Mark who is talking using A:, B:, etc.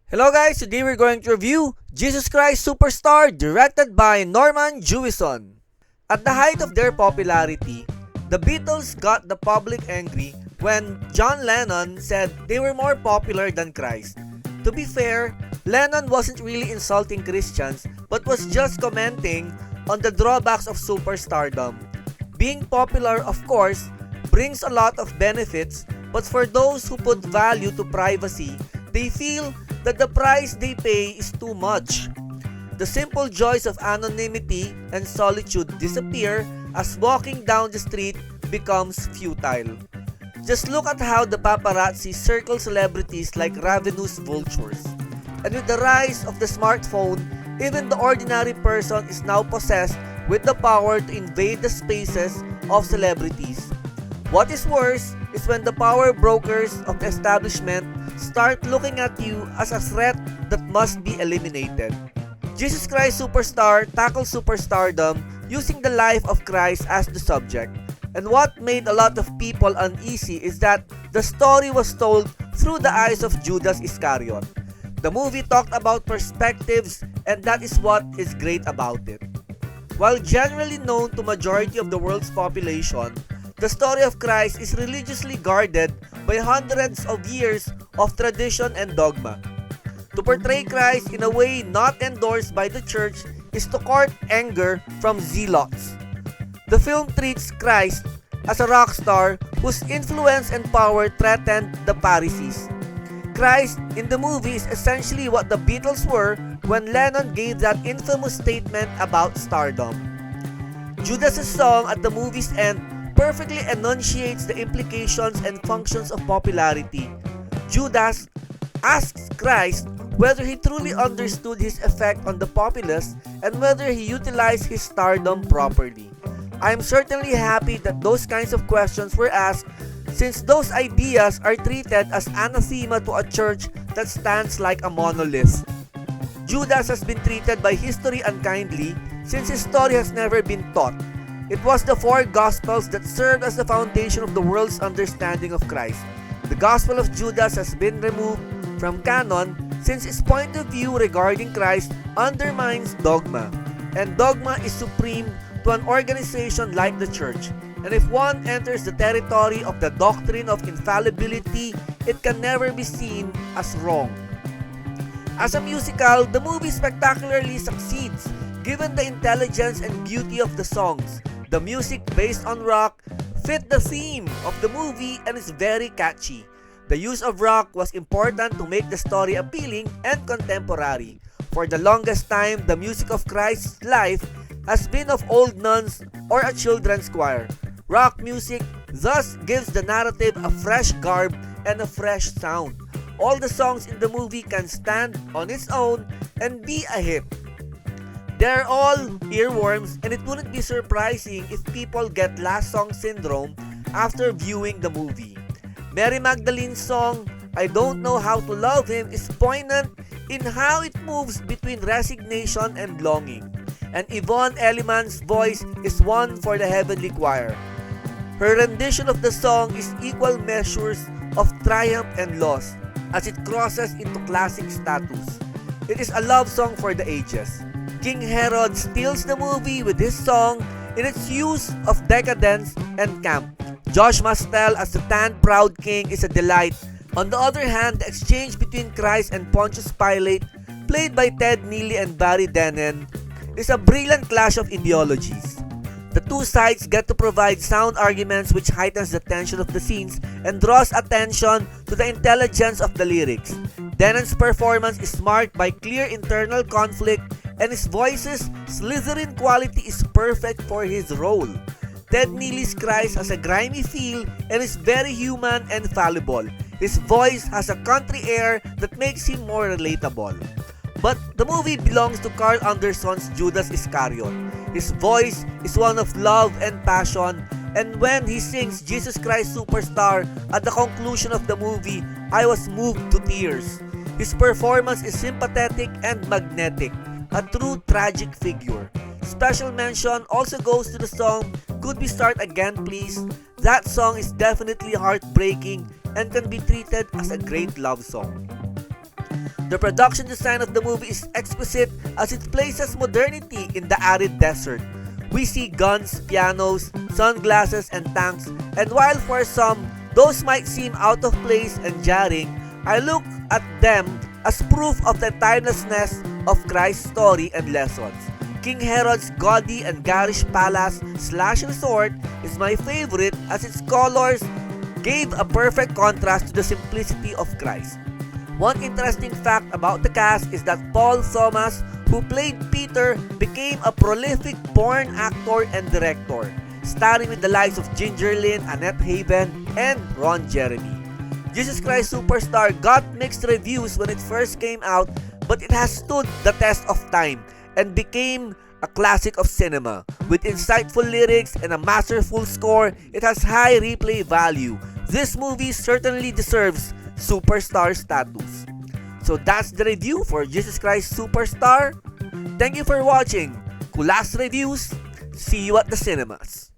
A: Hello guys, today we're going to review Jesus Christ Superstar directed by Norman Jewison. At the height of their popularity, the Beatles got the public angry when John Lennon said they were more popular than Christ. To be fair, Lennon wasn't really insulting Christians but was just commenting on the drawbacks of superstardom. Being popular, of course, brings a lot of benefits, but for those who put value to privacy, they feel that the price they pay is too much. The simple joys of anonymity and solitude disappear as walking down the street becomes futile. Just look at how the paparazzi circle celebrities like ravenous vultures. And with the rise of the smartphone, even the ordinary person is now possessed with the power to invade the spaces of celebrities. What is worse is when the power brokers of the establishment start looking at you as a threat that must be eliminated. Jesus Christ Superstar tackles superstardom using the life of Christ as the subject. And what made a lot of people uneasy is that the story was told through the eyes of Judas Iscariot. The movie talked about perspectives, and that is what is great about it. While generally known to majority of the world's population, the story of Christ is religiously guarded by hundreds of years of tradition and dogma. To portray Christ in a way not endorsed by the church is to court anger from zealots. The film treats Christ as a rock star whose influence and power threatened the Pharisees. Christ in the movie is essentially what the Beatles were when Lennon gave that infamous statement about stardom. Judas' song at the movie's end perfectly enunciates the implications and functions of popularity. Judas asks Christ whether he truly understood his effect on the populace and whether he utilized his stardom properly. I am certainly happy that those kinds of questions were asked, since those ideas are treated as anathema to a church that stands like a monolith. Judas has been treated by history unkindly since his story has never been taught. It was the four Gospels that served as the foundation of the world's understanding of Christ. The Gospel of Judas has been removed from canon since its point of view regarding Christ undermines dogma, and dogma is supreme to an organization like the church. And if one enters the territory of the doctrine of infallibility, it can never be seen as wrong. As a musical, the movie spectacularly succeeds given the intelligence and beauty of the songs. The music, based on rock, fit the theme of the movie and is very catchy. The use of rock was important to make the story appealing and contemporary. For the longest time, the music of Christ's life has been of old nuns or a children's choir. Rock music thus gives the narrative a fresh garb and a fresh sound. All the songs in the movie can stand on its own and be a hit. They're all earworms, and it wouldn't be surprising if people get last song syndrome after viewing the movie. Mary Magdalene's song, I Don't Know How to Love Him, is poignant in how it moves between resignation and longing. And Yvonne Elliman's voice is one for the heavenly choir. Her rendition of the song is equal measures of triumph and loss as it crosses into classic status. It is a love song for the ages. King Herod steals the movie with his song in its use of decadence and camp. Josh Mastel as the tanned proud king is a delight. On the other hand, the exchange between Christ and Pontius Pilate, played by Ted Neely and Barry Dennen, is a brilliant clash of ideologies. The two sides get to provide sound arguments which heightens the tension of the scenes and draws attention to the intelligence of the lyrics. Dennen's performance is marked by clear internal conflict, and his voice's Slytherin quality is perfect for his role. Ted Neely's Christ has a grimy feel and is very human and fallible. His voice has a country air that makes him more relatable. But the movie belongs to Carl Anderson's Judas Iscariot. His voice is one of love and passion, and when he sings Jesus Christ Superstar at the conclusion of the movie, I was moved to tears. His performance is sympathetic and magnetic, a true tragic figure. Special mention also goes to the song Could We Start Again Please? That song is definitely heartbreaking and can be treated as a great love song. The production design of the movie is exquisite as it places modernity in the arid desert. We see guns, pianos, sunglasses, and tanks, and while for some, those might seem out of place and jarring, I look at them as proof of the timelessness of Christ's story and lessons. King Herod's gaudy and garish palace/resort is my favorite as its colors gave a perfect contrast to the simplicity of Christ. One interesting fact about the cast is that Paul Thomas, who played Peter, became a prolific porn actor and director, starring with the likes of Ginger Lynn, Annette Haven, and Ron Jeremy. Jesus Christ Superstar got mixed reviews when it first came out, but it has stood the test of time and became a classic of cinema. With insightful lyrics and a masterful score, it has high replay value. This movie certainly deserves superstar status. So that's the review for Jesus Christ Superstar. Thank you for watching Kulas Reviews. See you at the cinemas.